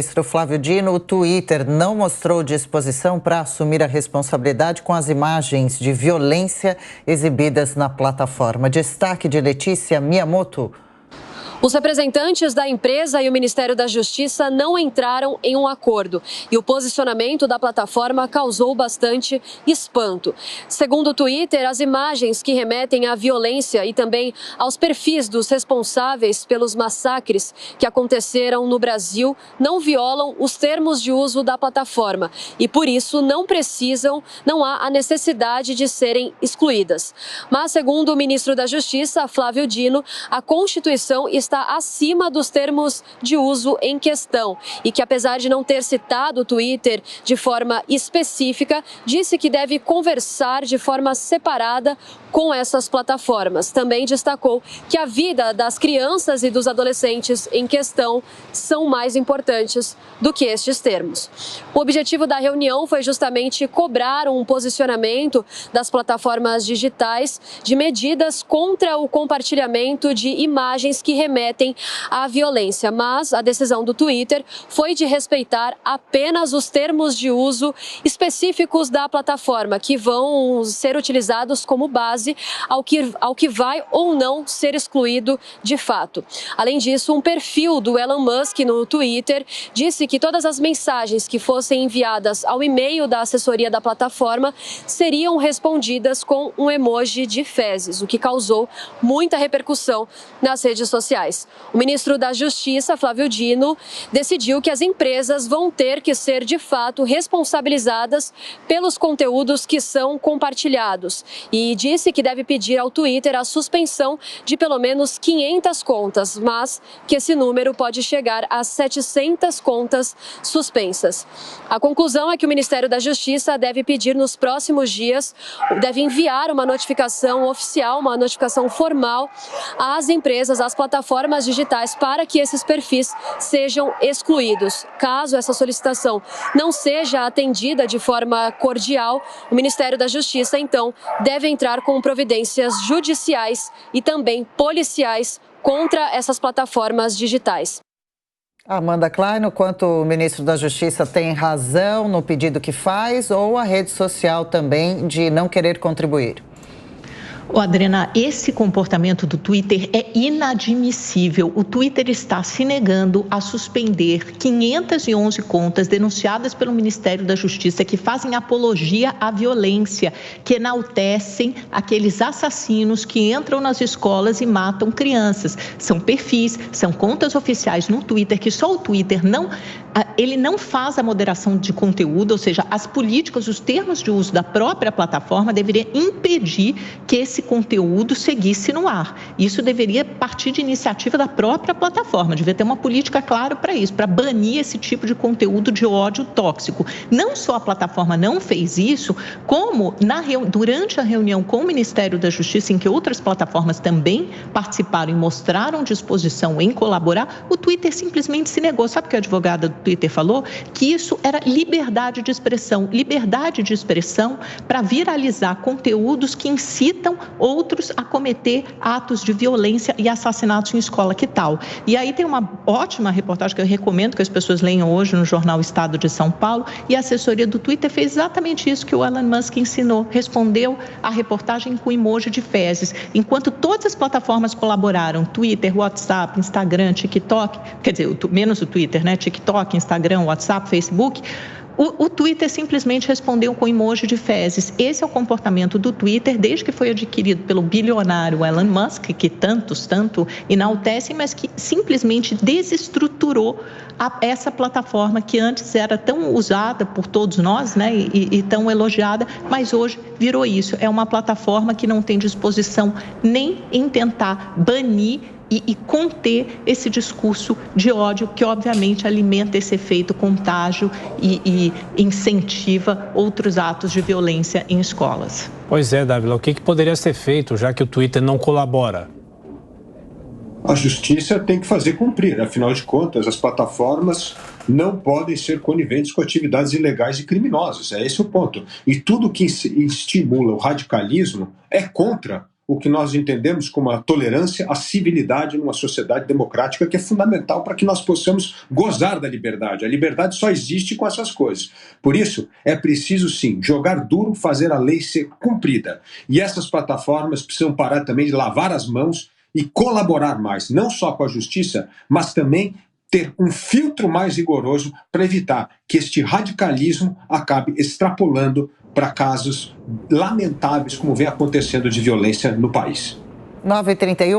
Ministro Flávio Dino, o Twitter não mostrou disposição para assumir a responsabilidade com as imagens de violência exibidas na plataforma. Destaque de Letícia Miyamoto. Os representantes da empresa e o Ministério da Justiça não entraram em um acordo e o posicionamento da plataforma causou bastante espanto. Segundo o Twitter, as imagens que remetem à violência e também aos perfis dos responsáveis pelos massacres que aconteceram no Brasil não violam os termos de uso da plataforma e, por isso, não há a necessidade de serem excluídas. Mas, segundo o ministro da Justiça, Flávio Dino, a Constituição está acima dos termos de uso em questão e que, apesar de não ter citado o Twitter de forma específica, disse que deve conversar de forma separada com essas plataformas. Também destacou que a vida das crianças e dos adolescentes em questão são mais importantes do que estes termos. O objetivo da reunião foi justamente cobrar um posicionamento das plataformas digitais de medidas contra o compartilhamento de imagens que remetem à violência, mas a decisão do Twitter foi de respeitar apenas os termos de uso específicos da plataforma, que vão ser utilizados como base ao que vai ou não ser excluído de fato. Além disso, um perfil do Elon Musk no Twitter disse que todas as mensagens que fossem enviadas ao e-mail da assessoria da plataforma seriam respondidas com um emoji de fezes, o que causou muita repercussão nas redes sociais. O ministro da Justiça, Flávio Dino, decidiu que as empresas vão ter que ser, de fato, responsabilizadas pelos conteúdos que são compartilhados e disse que deve pedir ao Twitter a suspensão de pelo menos 500 contas, mas que esse número pode chegar a 700 contas suspensas. A conclusão é que o Ministério da Justiça deve pedir nos próximos dias, deve enviar uma notificação oficial, uma notificação formal às empresas, às plataformas digitais, para que esses perfis sejam excluídos. Caso essa solicitação não seja atendida de forma cordial, o Ministério da Justiça, então, deve entrar com providências judiciais e também policiais contra essas plataformas digitais. Amanda Klein, o quanto o ministro da Justiça tem razão no pedido que faz ou a rede social também de não querer contribuir? Adriana, esse comportamento do Twitter é inadmissível. O Twitter está se negando a suspender 511 contas denunciadas pelo Ministério da Justiça que fazem apologia à violência, que enaltecem aqueles assassinos que entram nas escolas e matam crianças. São perfis, são contas oficiais no Twitter que só o Twitter ele não faz a moderação de conteúdo, ou seja, as políticas, os termos de uso da própria plataforma deveriam impedir que esse conteúdo seguisse no ar. Isso deveria partir de iniciativa da própria plataforma, devia ter uma política clara para isso, para banir esse tipo de conteúdo de ódio tóxico. Não só a plataforma não fez isso, como durante a reunião com o Ministério da Justiça, em que outras plataformas também participaram e mostraram disposição em colaborar, o Twitter simplesmente se negou. Sabe o que a advogada do Twitter falou? Que isso era liberdade de expressão para viralizar conteúdos que incitam outros a cometer atos de violência e assassinatos em escola. Que tal? E aí tem uma ótima reportagem que eu recomendo que as pessoas leiam hoje no jornal Estado de São Paulo, e a assessoria do Twitter fez exatamente isso que o Elon Musk ensinou, respondeu a reportagem com emoji de fezes. Enquanto todas as plataformas colaboraram, Twitter, WhatsApp, Instagram, TikTok, quer dizer, menos o Twitter, né? TikTok, Instagram, WhatsApp, Facebook, o Twitter simplesmente respondeu com emoji de fezes. Esse é o comportamento do Twitter desde que foi adquirido pelo bilionário Elon Musk, que tanto enaltecem, mas que simplesmente desestruturou essa plataforma que antes era tão usada por todos nós, né, e tão elogiada, mas hoje virou isso. É uma plataforma que não tem disposição nem em tentar banir e conter esse discurso de ódio que, obviamente, alimenta esse efeito contágio e incentiva outros atos de violência em escolas. Pois é, Dávila, o que poderia ser feito, já que o Twitter não colabora? A justiça tem que fazer cumprir. Afinal de contas, as plataformas não podem ser coniventes com atividades ilegais e criminosas. É esse o ponto. E tudo que estimula o radicalismo é contra o que nós entendemos como a tolerância, a civilidade numa sociedade democrática, que é fundamental para que nós possamos gozar da liberdade. A liberdade só existe com essas coisas. Por isso, é preciso, sim, jogar duro, fazer a lei ser cumprida. E essas plataformas precisam parar também de lavar as mãos e colaborar mais, não só com a justiça, mas também ter um filtro mais rigoroso para evitar que este radicalismo acabe extrapolando para casos lamentáveis como vem acontecendo de violência no país. 9h31.